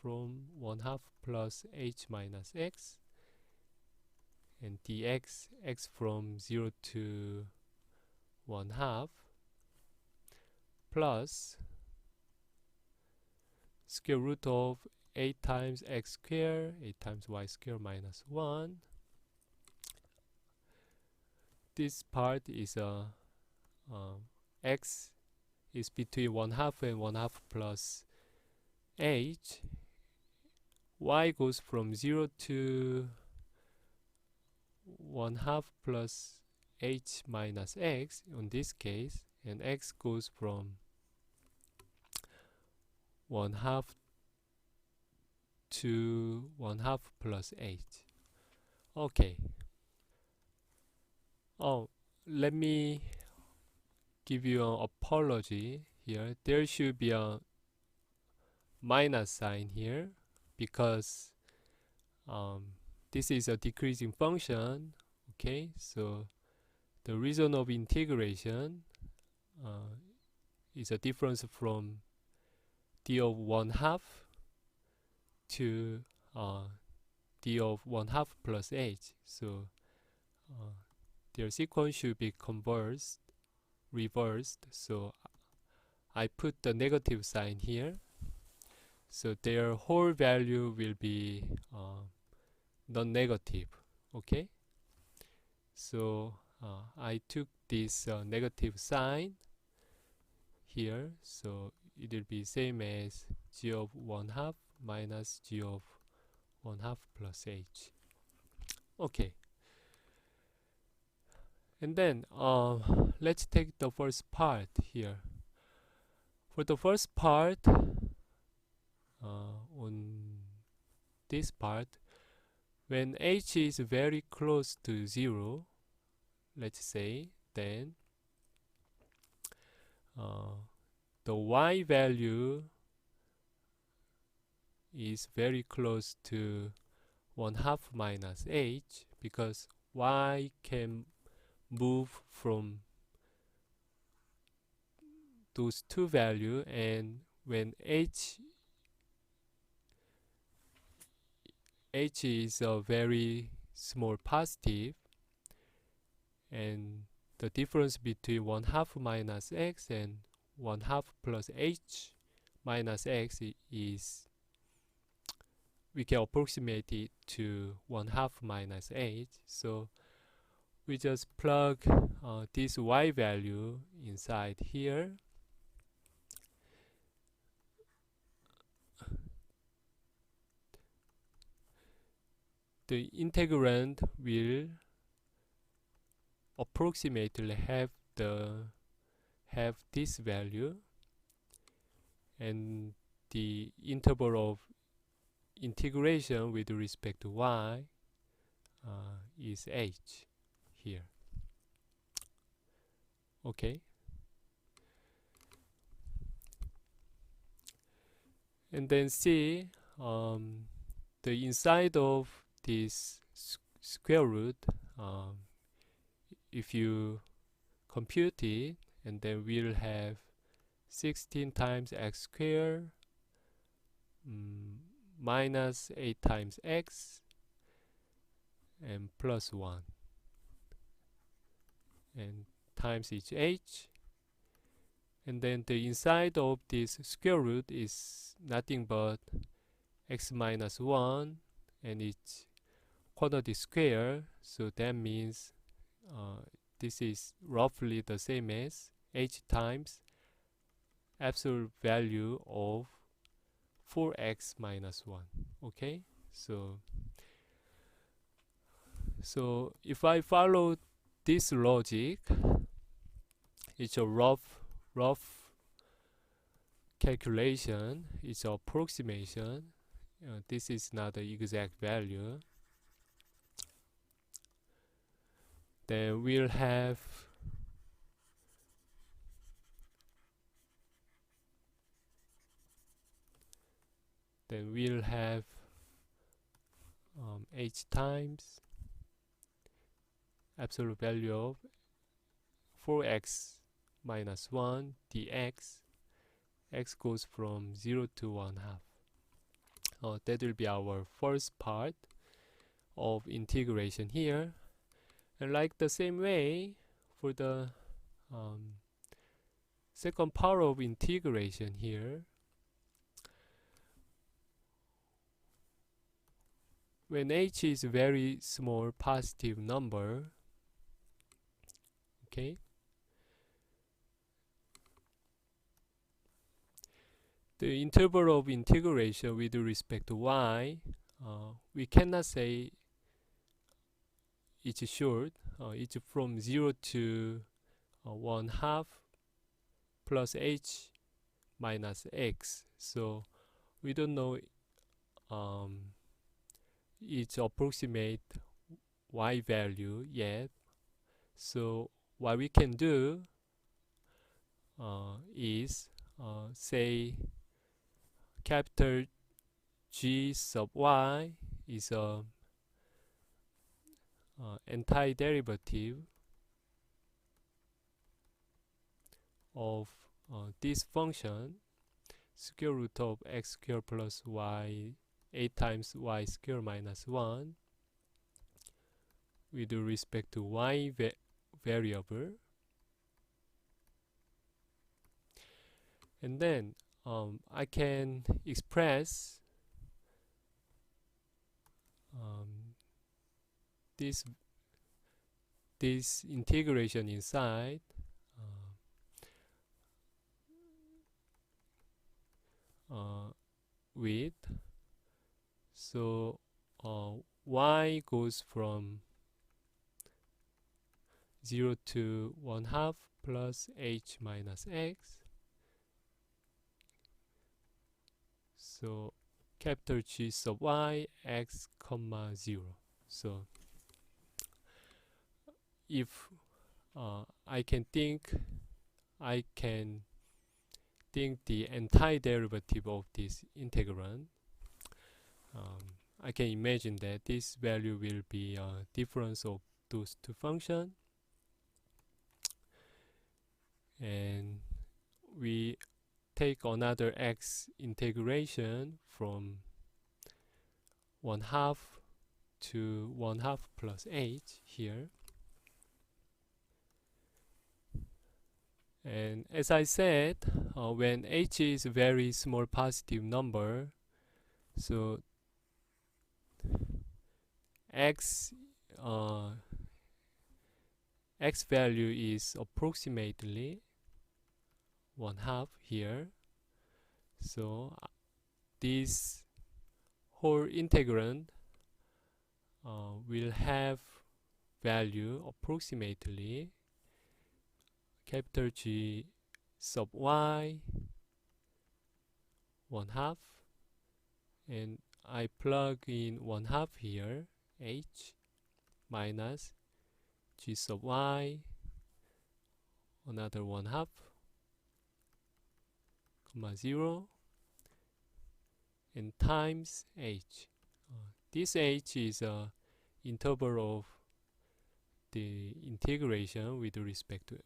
from 1/2 plus h minus x, and dx x from 0 to 1/2 plus square root of 8 times x squared, 8 times y squared minus 1. This part is x is between 1/2 and 1/2 plus h. Y goes from 0 to 1/2 plus h minus x in this case, and x goes from 1/2 to 1/2 plus h. Okay. Let me give you an apology here. There should be a minus sign here because this is a decreasing function. Okay, so the region of integration is a difference from d of 1/2 to d of 1/2 plus h. So their sequence should be reversed. So I put the negative sign here. So their whole value will be non-negative. Okay. So I took this negative sign here. So it will be same as g of 1/2 minus g of 1/2 plus h. Okay. And then let's take the first part here. For the first part, on this part, when h is very close to 0, let's say, then the y value is very close to 1/2 minus h, because y can move from those two values, and when h is a very small positive, and the difference between 1/2 minus x and 1/2 plus h minus x is, we can approximate it to 1/2 minus h. So we just plug this y value inside here. The integrand will approximately have this value, and the interval of integration with respect to y is h here. Okay. And then see the inside of this square root, if you compute it, and then we'll have 16 times x squared minus 8 times x and plus 1 and times each h, and then the inside of this square root is nothing but x minus 1 and its quantity square, so that means this is roughly the same as h times absolute value of 4x minus 1. Okay, so if I follow this logic, it's a rough calculation, it's approximation. This is not the exact value. Then we'll have h times absolute value of 4x minus 1 dx. X goes from 0 to 1/2. That will be our first part of integration here. And like the same way for the second part of integration here, when h is a very small positive number, okay, the interval of integration with respect to y, we cannot say it's short. It's from 0 to 1/2 plus h minus x. So we don't know its approximate y value yet. So what we can do is say capital G sub y is a antiderivative of this function square root of x squared plus y 8 times y squared minus 1 with respect to y variable, and then I can express this integration inside with, so y goes from 0 to 1/2 plus h minus x. So capital G sub y x comma 0. So if I can think the antiderivative of this integrand, I can imagine that this value will be a difference of those two functions, and we take another x integration from 1/2 to 1/2 plus h here. And as I said, when h is a very small positive number, so x value is approximately 1/2 here. So this whole integrand will have value approximately capital G sub y 1/2, and I plug in 1/2 here, h minus G sub y another 1/2 comma 0 and times h. This h is a interval of the integration with respect to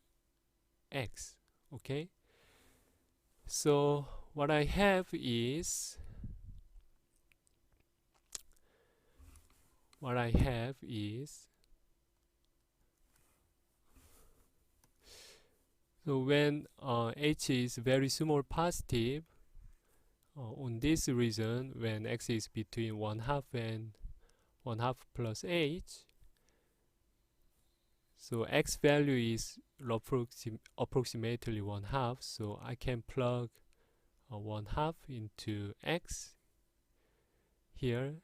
x. Okay, so what I have is what I have is, so when h is very small positive, on this reason, when x is between 1/2 and 1/2 plus h, so x value is approximately 1/2, so I can plug 1/2 into x here,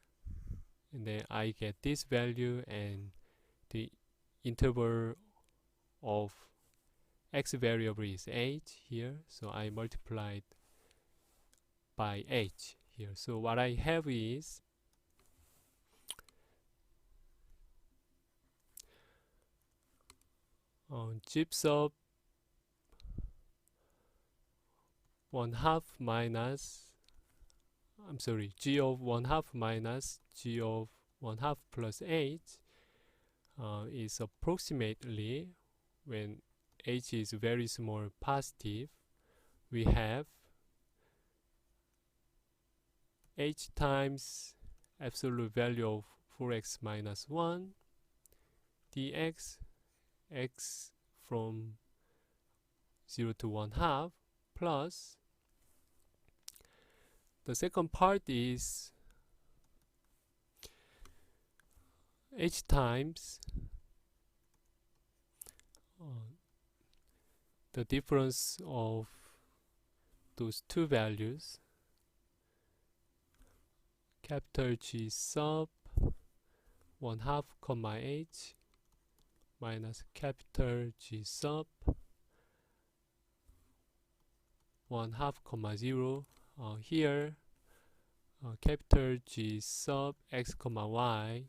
and then I get this value, and the interval of x variable is h here, so I multiplied by h here. So what I have is g sub 1/2 minus, I'm sorry, g of 1/2 minus g of 1/2 plus h is approximately, when h is very small positive, we have h times absolute value of 4x minus 1 dx x from 0 to 1/2 plus the second part is h times the difference of those two values, capital G sub 1/2 comma h minus capital G sub 1/2 comma 0. Here capital G sub x comma y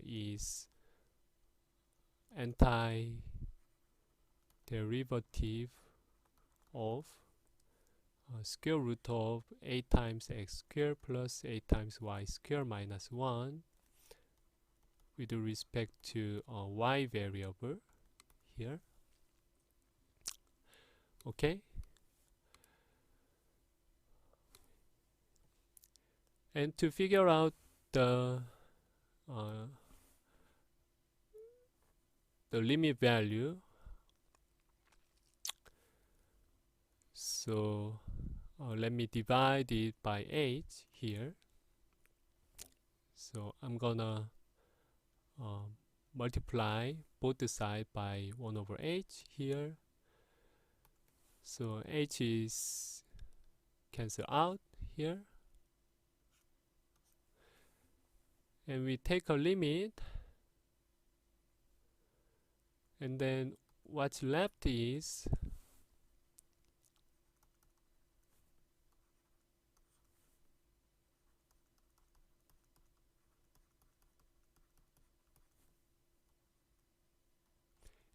is anti-derivative of square root of 8 times x squared plus 8 times y squared minus 1 with respect to y variable here. Okay, and to figure out the limit value, so let me divide it by 8 here. So I'm gonna multiply both sides by 1 over h here. So h is cancel out here, and we take a limit, and then what's left is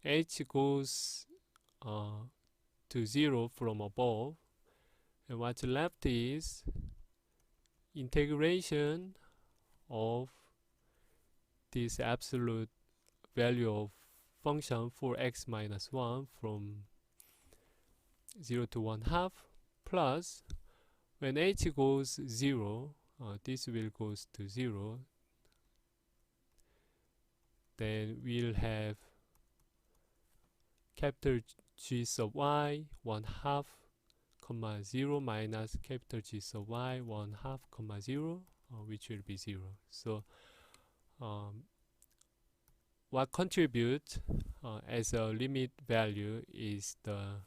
h goes to 0 from above, and what's left is integration of this absolute value of function for x minus 1 from 0 to 1/2 plus, when h goes 0, this will goes to 0, then we'll have capital G sub y 1/2 comma 0 minus capital G sub y 1/2 comma 0, which will be 0. So what contributes as a limit value is the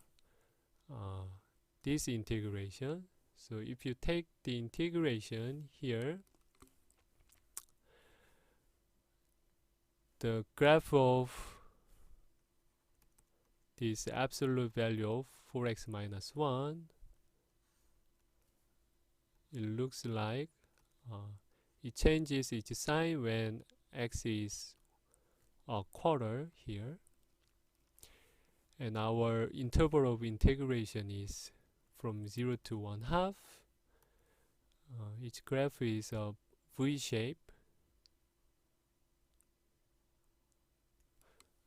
this integration. So if you take the integration here, the graph of this absolute value of 4x minus 1, it looks like it changes its sign when x is a quarter here, and our interval of integration is from 0 to 1/2. Each graph is a V shape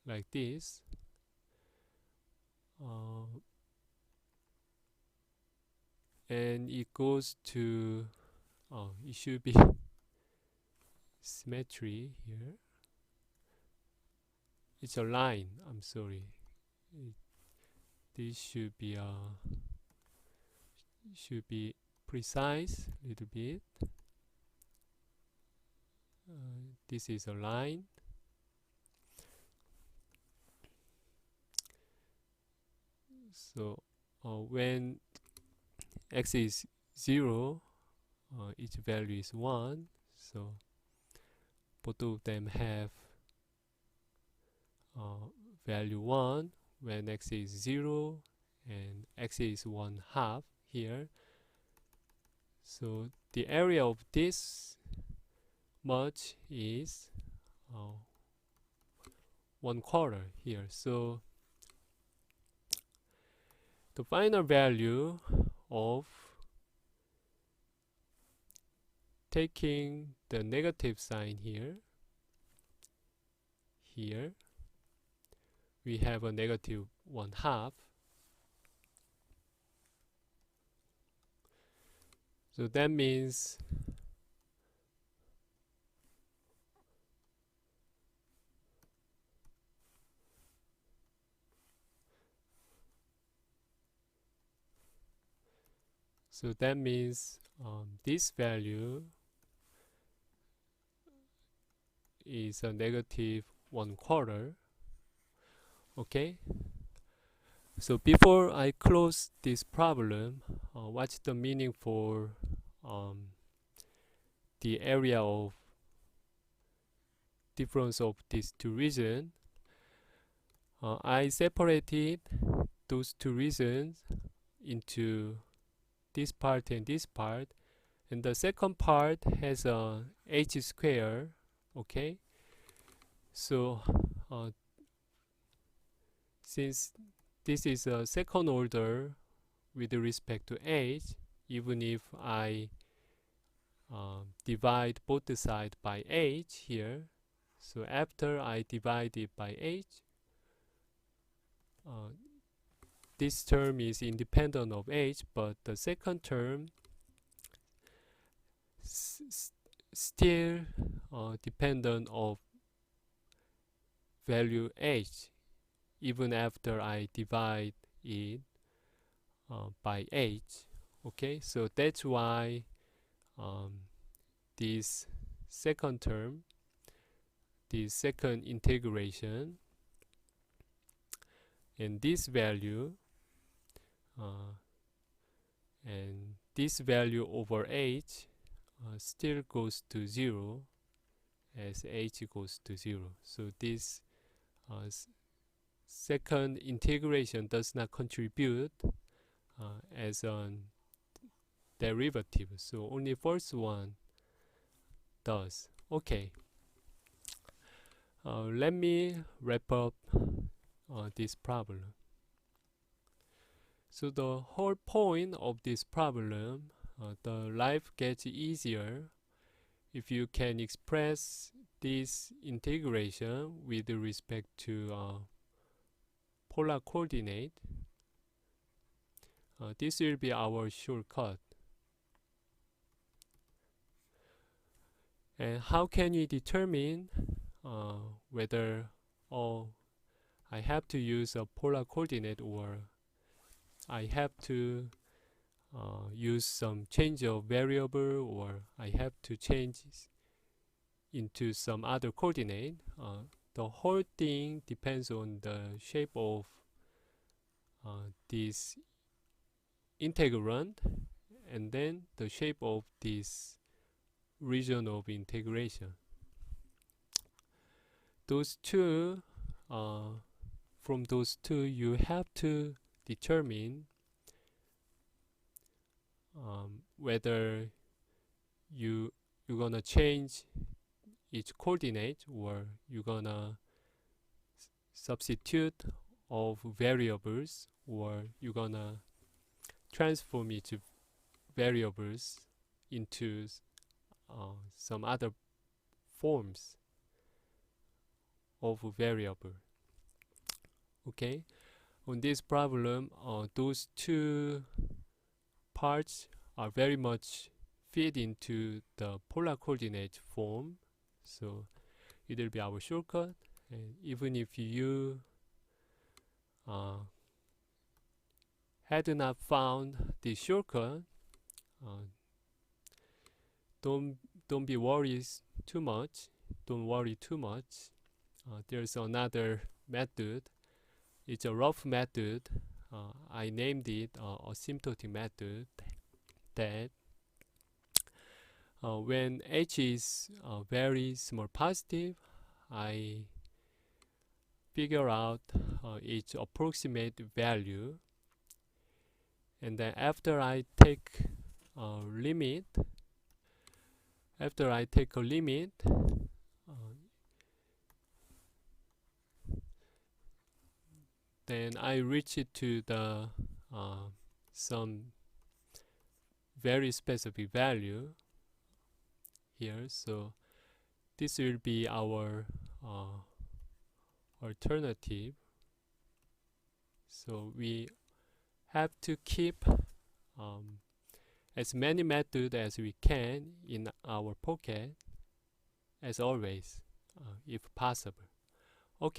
like this. And it goes to it should be symmetry here. It's a line. I'm sorry. This should be precise a little bit. This is a line. So when x is 0, its value is 1. So both of them have value 1 when x is 0 and x is 1/2 here. So the area of this much is 1/4 here. So the final value of taking the negative sign here, we have a negative 1/2. So that means this value is a negative 1/4. Okay. So before I close this problem, what's the meaning for the area of difference of these two regions? I separated those two regions into this part and this part, and the second part has a h square. Okay, so since this is a second order with respect to h, even if I divide both sides by h here, so after I divide it by h, this term is independent of h, but the second term still dependent of value h, even after I divide it by h. Okay, so that's why this second term, this second integration, and this value and this value over h still goes to 0 as h goes to 0. So this second integration does not contribute as a derivative, so only first one does. Okay, let me wrap up this problem. So the whole point of this problem, the life gets easier if you can express this integration with respect to polar coordinate. This will be our shortcut. And how can we determine whether I have to use a polar coordinate or I have to use some change of variable, or I have to change into some other coordinate? The whole thing depends on the shape of this integrand and then the shape of this region of integration. Those two, from those two, you have to determine whether you're gonna change each coordinate or you're gonna substitute of variables, or you're gonna transform each variables into some other forms of variable. Okay, on this problem, those two parts are very much fit into the polar coordinate form, So it will be our shortcut. And even if you had not found the shortcut, don't be worried too much. Don't worry too much. There's another method. It's a rough method. I named it asymptotic method. That when h is very small positive, I figure out its approximate value, and then after I take a limit, then I reach it to the some very specific value here. So this will be our alternative. So we have to keep as many methods as we can in our pocket, as always, if possible. Okay.